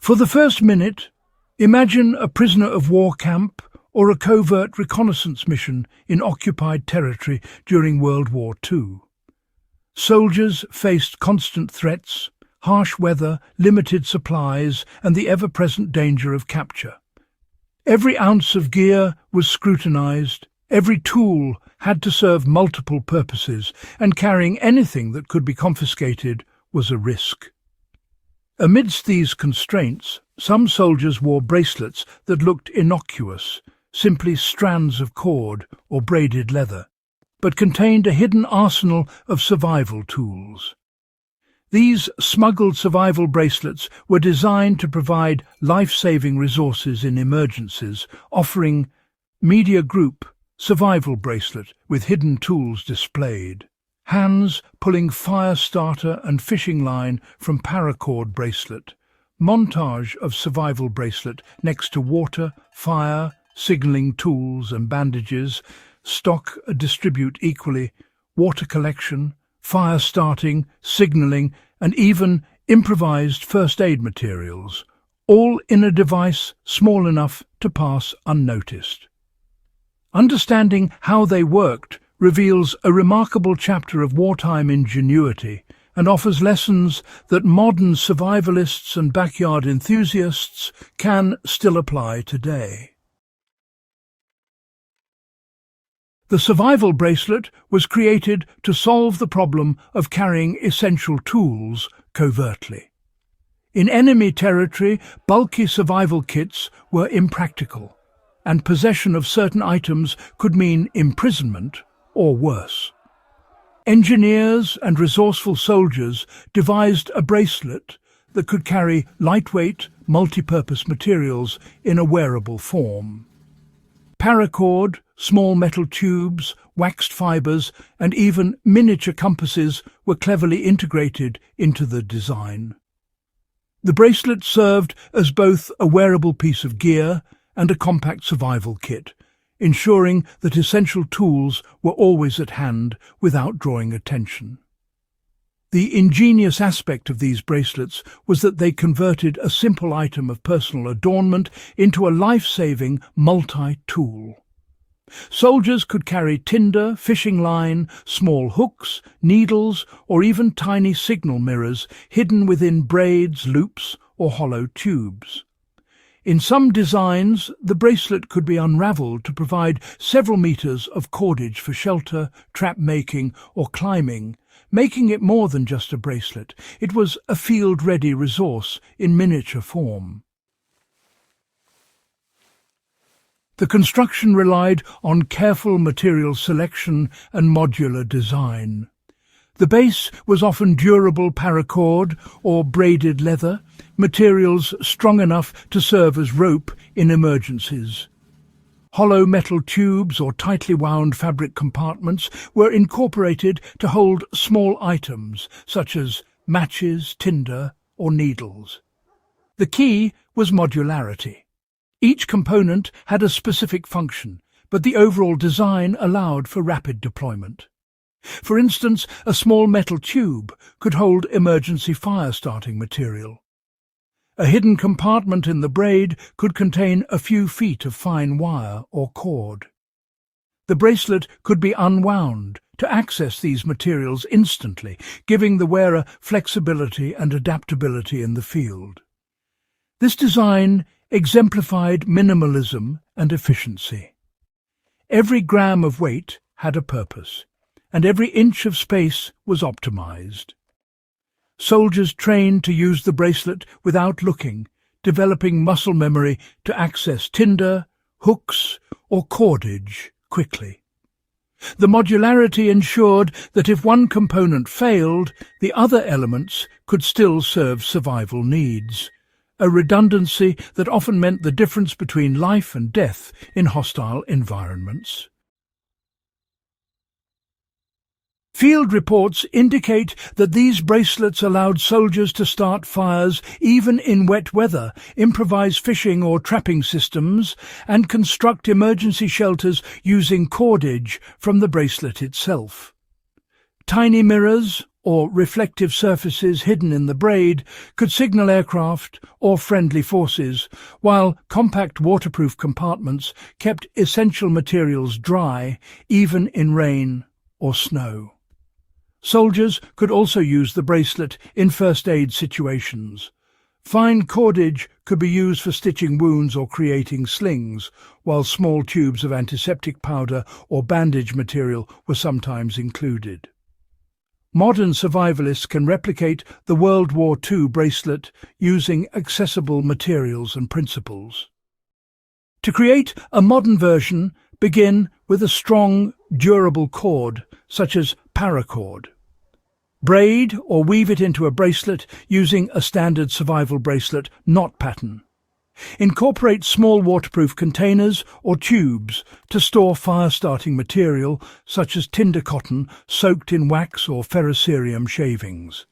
For the first minute, imagine a prisoner of war camp or a covert reconnaissance mission in occupied territory during World War II. Soldiers faced constant threats, harsh weather, limited supplies, and the ever-present danger of capture. Every ounce of gear was scrutinized, every tool had to serve multiple purposes, and carrying anything that could be confiscated was a risk. Amidst these constraints, some soldiers wore bracelets that looked innocuous, simply strands of cord or braided leather, but contained a hidden arsenal of survival tools. These smuggled survival bracelets were designed to provide life-saving resources in emergencies, offering Media Group Survival Bracelet with hidden tools displayed. Hands pulling fire starter and fishing line from paracord bracelet. Montage of survival bracelet next to water, fire, signaling tools and bandages. Stock distribute equally. Water collection, fire starting, signaling, and even improvised first aid materials, all in a device small enough to pass unnoticed. Understanding how they worked reveals a remarkable chapter of wartime ingenuity and offers lessons that modern survivalists and backyard enthusiasts can still apply today. The survival bracelet was created to solve the problem of carrying essential tools covertly. In enemy territory, bulky survival kits were impractical, and possession of certain items could mean imprisonment or worse. Engineers and resourceful soldiers devised a bracelet that could carry lightweight, multi-purpose materials in a wearable form. Paracord, small metal tubes, waxed fibers, and even miniature compasses were cleverly integrated into the design. The bracelet served as both a wearable piece of gear and a compact survival kit, ensuring that essential tools were always at hand without drawing attention. The ingenious aspect of these bracelets was that they converted a simple item of personal adornment into a life-saving multi-tool. Soldiers could carry tinder, fishing line, small hooks, needles, or even tiny signal mirrors hidden within braids, loops, or hollow tubes. In some designs, the bracelet could be unravelled to provide several meters of cordage for shelter, trap-making, or climbing, making it more than just a bracelet. It was a field-ready resource in miniature form. The construction relied on careful material selection and modular design. The base was often durable paracord or braided leather, materials strong enough to serve as rope in emergencies. Hollow metal tubes or tightly wound fabric compartments were incorporated to hold small items such as matches, tinder, or needles. The key was modularity. Each component had a specific function, but the overall design allowed for rapid deployment. For instance, a small metal tube could hold emergency fire-starting material. A hidden compartment in the braid could contain a few feet of fine wire or cord. The bracelet could be unwound to access these materials instantly, giving the wearer flexibility and adaptability in the field. This design exemplified minimalism and efficiency. Every gram of weight had a purpose, and every inch of space was optimized. Soldiers trained to use the bracelet without looking, developing muscle memory to access tinder, hooks, or cordage quickly. The modularity ensured that if one component failed, the other elements could still serve survival needs, a redundancy that often meant the difference between life and death in hostile environments. Field reports indicate that these bracelets allowed soldiers to start fires even in wet weather, improvise fishing or trapping systems, and construct emergency shelters using cordage from the bracelet itself. Tiny mirrors, or reflective surfaces hidden in the braid could signal aircraft or friendly forces, while compact waterproof compartments kept essential materials dry even in rain or snow. Soldiers could also use the bracelet in first aid situations. Fine cordage could be used for stitching wounds or creating slings, while small tubes of antiseptic powder or bandage material were sometimes included. Modern survivalists can replicate the World War II bracelet using accessible materials and principles. To create a modern version, begin with a strong, durable cord, such as paracord. Braid or weave it into a bracelet using a standard survival bracelet knot pattern. Incorporate small waterproof containers or tubes to store fire-starting material such as tinder cotton soaked in wax or ferrocerium shavings.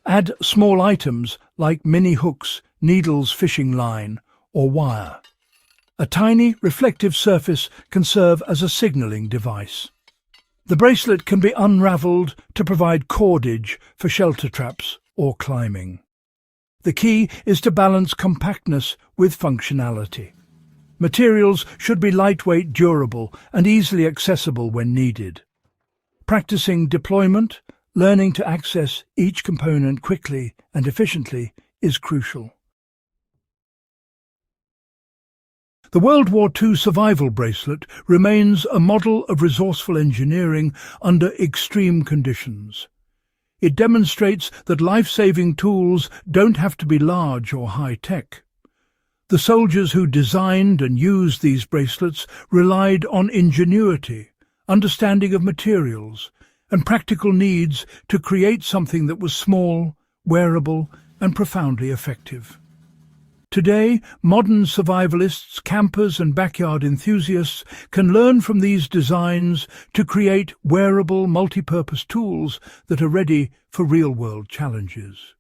Add small items like mini hooks, needles, fishing line, or wire. A tiny reflective surface can serve as a signaling device. The bracelet can be unravelled to provide cordage for shelter traps or climbing. The key is to balance compactness with functionality. Materials should be lightweight, durable, and easily accessible when needed. Practicing deployment, learning to access each component quickly and efficiently is crucial. The World War II survival bracelet remains a model of resourceful engineering under extreme conditions. It demonstrates that life-saving tools don't have to be large or high-tech. The soldiers who designed and used these bracelets relied on ingenuity, understanding of materials, and practical needs to create something that was small, wearable, and profoundly effective. Today, modern survivalists, campers and backyard enthusiasts can learn from these designs to create wearable, multi-purpose tools that are ready for real-world challenges.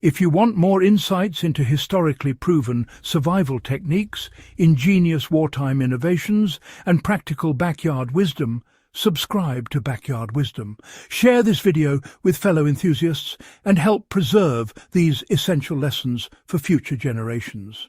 If you want more insights into historically proven survival techniques, ingenious wartime innovations, and practical backyard wisdom, subscribe to Backyard Wisdom. Share this video with fellow enthusiasts and help preserve these essential lessons for future generations.